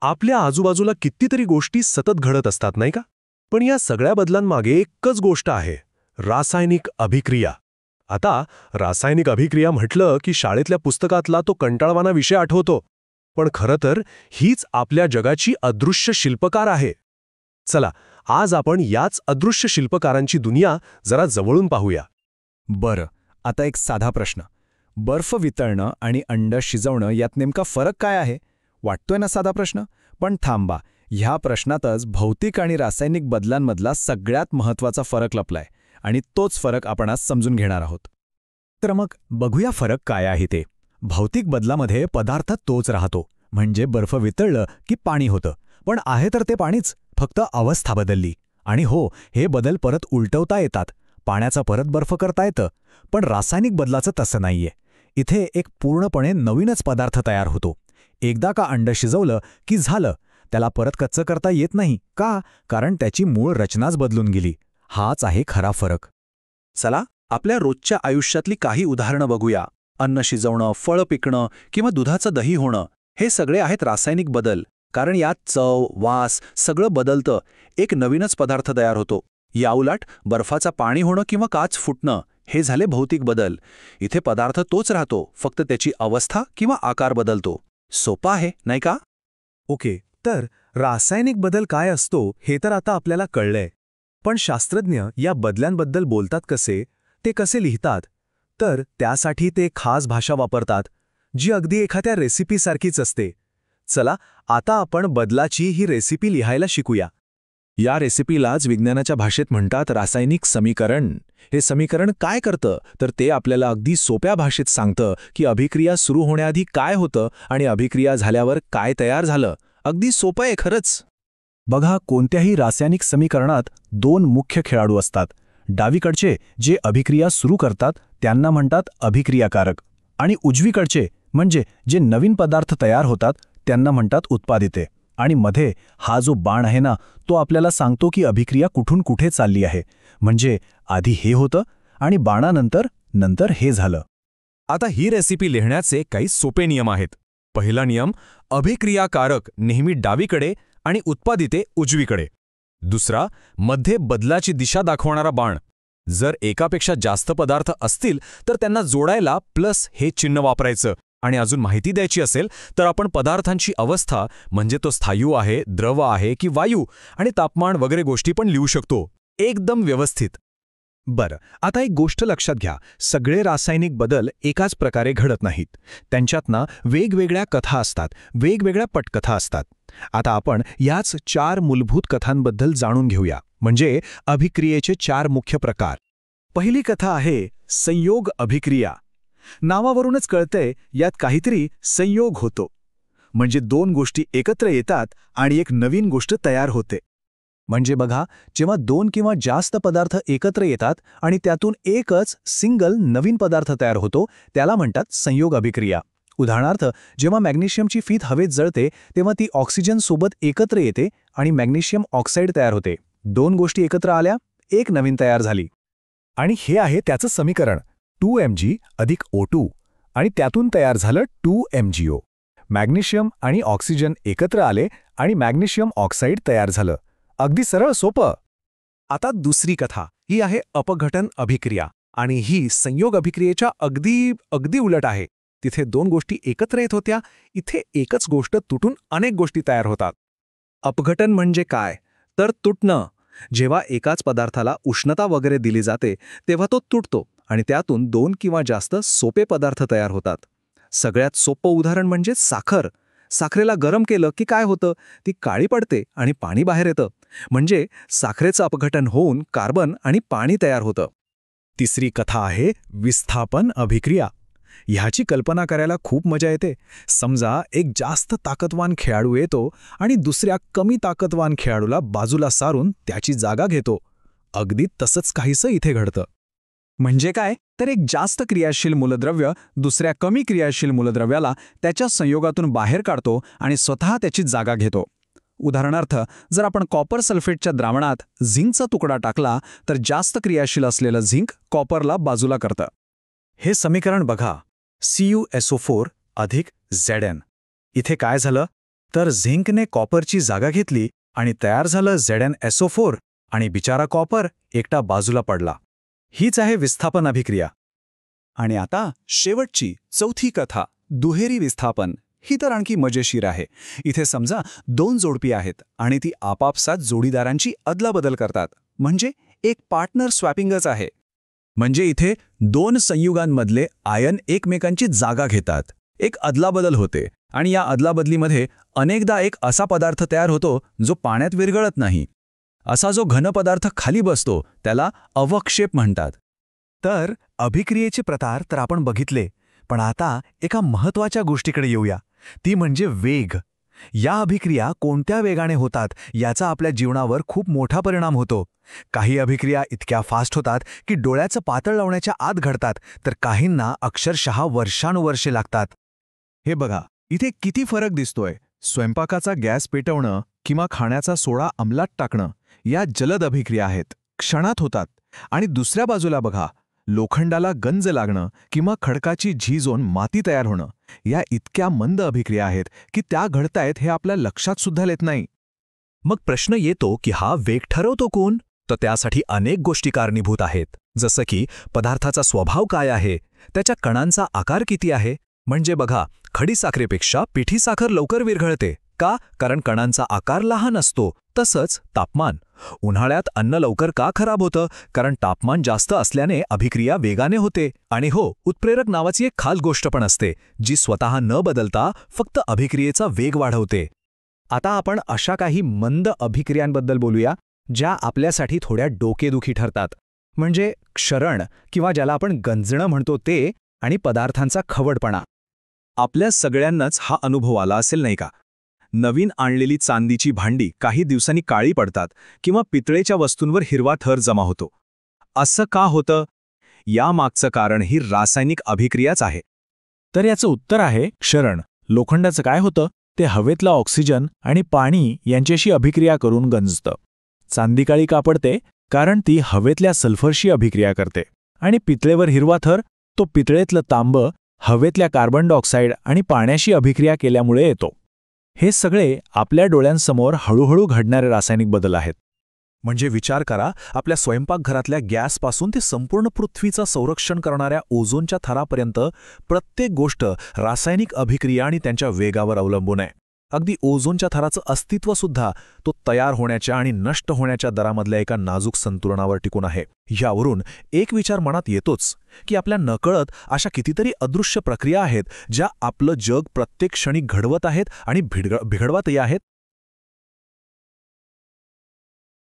आपल्या आजूबाजूला कितीतरी गोष्टी सतत घडत असतात नाही का? पण या सगळ्या बदलांमागे एकच गोष्ट आहे, रासायनिक अभिक्रिया. आता रासायनिक अभिक्रिया म्हटलं की शाळेतल्या पुस्तकातला तो कंटाळवाणा विषय आठवतो. पण खरं तर हीच आपल्या जगाची अदृश्य शिल्पकार आहे. चला, आज आपण याच अदृश्य शिल्पकारांची दुनिया जरा जवळून पाहूया. बरं, आता एक साधा प्रश्न. बर्फ वितळणं आणि अंड शिजवणं यात नेमका फरक काय आहे? वाटतोय ना साधा प्रश्न? पण थांबा, ह्या प्रश्नातच भौतिक आणि रासायनिक बदलांमधला सगळ्यात महत्त्वाचा फरक लपलाय आणि तोच फरक आपण आज समजून घेणार आहोत. तर मग बघूया फरक काय आहे ते. भौतिक बदलामध्ये पदार्थ तोच राहतो, म्हणजे बर्फ वितळलं की पाणी होतं. पण आहे तर ते पाणीच, फक्त अवस्था बदलली. आणि हो, हे बदल परत उलटवता येतात. पाण्याचा परत बर्फ करता येतं. पण रासायनिक बदलाचं तसं नाहीये. इथे एक पूर्णपणे नवीनच पदार्थ तयार होतो. एकदा का अंड शिजवलं की झालं, त्याला परत कच्चं करता येत नाही. का? कारण त्याची मूळ रचनाच बदलून गेली. हाच आहे खरा फरक. चला, आपल्या रोजच्या आयुष्यातली काही उदाहरणं बघूया. अन्न शिजवणं, फळं पिकणं किंवा दुधाचं दही होणं, हे सगळे आहेत रासायनिक बदल. कारण यात चव, वास सगळं बदलतं. एक नवीनच पदार्थ तयार होतो. याउलट बर्फाचा पाणी होणं किंवा काच फुटणं, हे झाले भौतिक बदल. इथे पदार्थ तोच राहतो, फक्त त्याची अवस्था किंवा आकार बदलतो. सोपा आहे, नाही का? ओके, तर रासायनिक बदल काय असतो हे तर आता आपल्याला कळलंय. पण शास्त्रज्ञ या बदलांबद्दल बोलतात कसे, ते कसे लिहितात? तर त्यासाठी ते खास भाषा वापरतात, जी अगदी एखाद्या रेसिपीसारखीच असते. चला, आता आपण बदलाची ही रेसिपी लिहायला शिकूया. या रेसिपीलाच विज्ञानाच्या भाषेत म्हणतात रासायनिक समीकरण. हे समीकरण काय करतं, तर ते आपल्याला अगदी सोप्या भाषेत सांगतं की अभिक्रिया सुरू होण्याआधी काय होतं आणि अभिक्रिया झाल्यावर काय तयार झालं. अगदी सोपं आहे खरंच. बघा, कोणत्याही रासायनिक समीकरणात दोन मुख्य खेळाडू असतात. डावीकडचे जे अभिक्रिया सुरू करतात त्यांना म्हणतात अभिक्रियाकारक, आणि उजवीकडचे म्हणजे जे नवीन पदार्थ तयार होतात त्यांना म्हणतात उत्पादिते. आणि मध्ये हा जो बाण आहे ना, तो आपल्याला सांगतो की अभिक्रिया कुठून कुठे चालली आहे. म्हणजे आधी हे होतं आणि बाणानंतर हे झालं. आता ही रेसिपी लिहिण्याचे काही सोपे नियम आहेत. पहिला नियम, अभिक्रियाकारक नेहमी डावीकडे आणि उत्पादिते उजवीकडे. दुसरा, मध्ये बदलाची दिशा दाखवणारा बाण. जर एकापेक्षा जास्त पदार्थ असतील तर त्यांना जोडायला प्लस हे चिन्ह वापरायचं. आणि अजून माहिती द्यायची असेल तर आपण पदार्थांची अवस्था, म्हणजे तो स्थायू आहे, द्रव आहे की वायू, आणि तापमान वगैरे गोष्टी पण लिहू शकतो. एकदम व्यवस्थित. बरं, आता एक गोष्ट लक्षात घ्या. सगळे रासायनिक बदल एकाच प्रकारे घडत नाहीत. त्यांच्यातना वेगवेगळ्या कथा असतात, वेगवेगळ्या पटकथा असतात. आता आपण याच 4 मूलभूत कथांबद्दल जाणून घेऊया, म्हणजे अभिक्रियेचे 4 मुख्य प्रकार. पहिली कथा आहे संयोग अभिक्रिया. नावावरूनच कळतंय यात काहीतरी संयोग होतो. म्हणजे 2 गोष्टी एकत्र येतात आणि एक नवीन गोष्ट तयार होते. म्हणजे बघा, जेव्हा 2 किंवा जास्त पदार्थ एकत्र येतात आणि त्यातून एकच सिंगल नवीन पदार्थ तयार होतो, त्याला म्हणतात संयोग अभिक्रिया. उदाहरणार्थ, जेव्हा मॅग्नेशियमची फीत हवेत जळते तेव्हा ती ऑक्सिजन सोबत एकत्र येते आणि मॅग्नेशियम ऑक्साईड तयार होते. 2 गोष्टी एकत्र आल्या, एक नवीन तयार झाली. आणि हे आहे त्याचं समीकरण, 2Mg अधिक O2, आणि त्यातून तयार झालं 2MgO. मॅग्नेशियम आणि ऑक्सिजन एकत्र आले आणि मॅग्नेशियम ऑक्साईड तयार झालं. अगदी सरळ सोपं. आता दुसरी कथा ही आहे अपघटन अभिक्रिया, आणि ही संयोग अभिक्रियेच्या अगदी उलट आहे. तिथे 2 गोष्टी एकत्र येत होत्या, इथे एकच गोष्ट तुटून अनेक गोष्टी तयार होतात. अपघटन म्हणजे काय, तर तुटणं. जेव्हा एकाच पदार्थाला उष्णता वगैरे दिली जाते तेव्हा तो तुटतो आणि त्यातून 2 किंवा जास्त सोपे पदार्थ तयार होतात. सगळ्यात सोपं उदाहरण म्हणजे साखर. साखरेला गरम केलं की काय होतं, ती काळी पडते आणि पाणी बाहेर येतं. म्हणजे साखरेचं अपघटन होऊन कार्बन आणि पाणी तयार होतं. तिसरी कथा आहे विस्थापन अभिक्रिया. ह्याची कल्पना करायला खूप मजा येते. समजा एक जास्त ताकदवान खेळाडू येतो आणि दुसऱ्या कमी ताकदवान खेळाडूला बाजूला सारून त्याची जागा घेतो. अगदी तसंच काहीसं इथे घडतं. म्हणजे काय, तर एक जास्त क्रियाशील मूलद्रव्य दुसऱ्या कमी क्रियाशील मूलद्रव्याला त्याच्या संयोगातून बाहेर काढतो आणि स्वतः त्याची जागा घेतो. उदाहरणार्थ, जर आपण कॉपर सल्फेटच्या द्रावणात झिंकचा तुकडा टाकला तर जास्त क्रियाशील असलेलं झिंक कॉपरला बाजूला करतं. हे समीकरण बघा, CuSO4 अधिक Zn. इथे काय झालं, तर झिंकने कॉपरची जागा घेतली आणि तयार झालं ZnSO4 आणि बिचारा कॉपर एकटा बाजूला पडला. हीच आहे विस्थापन अभिक्रिया. आणि आता शेवटची चौथी कथा, दुहेरी विस्थापन. ही तर आणखी मजेशीर आहे. इथे समजा दोन जोडपी आहेत आणि ती आपापसात जोडीदारांची अदलाबदल करतात. म्हणजे एक पार्टनर स्वॅपिंगच आहे. म्हणजे इथे दोन संयुगांमधले आयन एकमेकांची जागा घेतात, एक अदलाबदल होते आणि या अदलाबदलीमध्ये अनेकदा एक असा पदार्थ तयार होतो जो पाण्यात विरघळत नाही. असा जो घन पदार्थ खाली बसतो त्याला अवक्षेप म्हणतात. तर अभिक्रियेचे प्रकार तर आपण बघितले, पण आता एका महत्त्वाच्या गोष्टीकडे येऊया, ती म्हणजे वेग. या अभिक्रिया कोणत्या वेगाने होतात याचा आपल्या जीवनावर खूप मोठा परिणाम होतो. काही अभिक्रिया इतक्या फास्ट होतात की डोळ्याचं पातळ लावण्याच्या आत घडतात, तर काहींना अक्षरशः वर्षानुवर्षे लागतात. हे बघा, इथे किती फरक दिसतोय. स्वयंपाकाचा गॅस पेटवणं किंवा खाण्याचा सोडा अंमलात टाकणं या जलद अभिक्रिया आहेत, क्षणात होतात. आणि दुसऱ्या बाजूला बघा, लोखंडाला गंज लागणं किंवा खडकाची झीज होऊन माती तयार होणं या इतक्या मंद अभिक्रिया आहेत की त्या घडतायत हे आपल्या लक्षात सुद्धा येत नाही. मग प्रश्न येतो की हा वेग ठरवतो कोण? तर त्यासाठी अनेक गोष्टी कारणीभूत आहेत. जसं की पदार्थाचा स्वभाव काय आहे, त्याच्या कणांचा आकार किती आहे. म्हणजे बघा, खडीसाखरेपेक्षा पिठी साखर लवकर विरघळते. का? कारण कणांचा आकार लहान असतो. तसंच तापमान. उन्हाळ्यात अन्न लवकर का खराब होतं? कारण तापमान जास्त असल्याने अभिक्रिया वेगाने होते. आणि हो, उत्प्रेरक नावाची एक खास गोष्ट पण असते, जी स्वतः न बदलता फक्त अभिक्रियेचा वेग वाढवते. आता आपण अशा काही मंद अभिक्रियांबद्दल बोलूया, ज्या आपल्यासाठी थोड्या डोकेदुखी ठरतात. म्हणजे क्षरण किंवा ज्याला आपण गंजणं म्हणतो ते, आणि पदार्थांचा खवटपणा. आपल्या सगळ्यांनाच हा अनुभव आला असेल नाही का? नवीन आणलेली चांदीची भांडी काही दिवसांनी काळी पडतात किंवा पितळेच्या वस्तूंवर हिरवा थर जमा होतो. असं का होतं? यामागचं कारण ही रासायनिक अभिक्रियाच आहे. तर याचं उत्तर आहे क्षरण. लोखंडाचं काय होतं? ते हवेतला ऑक्सिजन आणि पाणी यांच्याशी अभिक्रिया करून गंजतं. चांदी काळी का पडते? कारण ती हवेतल्या सल्फरशी अभिक्रिया करते. आणि पितळेवर हिरवा थर, तो पितळेतलं तांबं हवेतल्या कार्बन डायऑक्साईड आणि पाण्याशी अभिक्रिया केल्यामुळे येतो. हे सगळे आपल्या डोळ्यांसमोर हळूहळू घडणारे रासायनिक बदल आहेत. म्हणजे विचार करा, आपल्या स्वयंपाकघरातल्या गॅसपासून ते संपूर्ण पृथ्वीचं संरक्षण करणाऱ्या ओझोनच्या थरापर्यंत प्रत्येक गोष्ट रासायनिक अभिक्रिया आणि त्यांच्या वेगावर अवलंबून आहे. अगदी ओझोनच्या थराचं अस्तित्वसुद्धा तो तयार होण्याच्या आणि नष्ट होण्याच्या दरामधल्या एका नाजूक संतुलनावर टिकून आहे. यावरून एक विचार मनात येतोच की आपल्या नकळत अशा कितीतरी अदृश्य प्रक्रिया आहेत ज्या आपलं जग प्रत्येक क्षणी घडवत आहेत आणि बिघडवतही आहेत.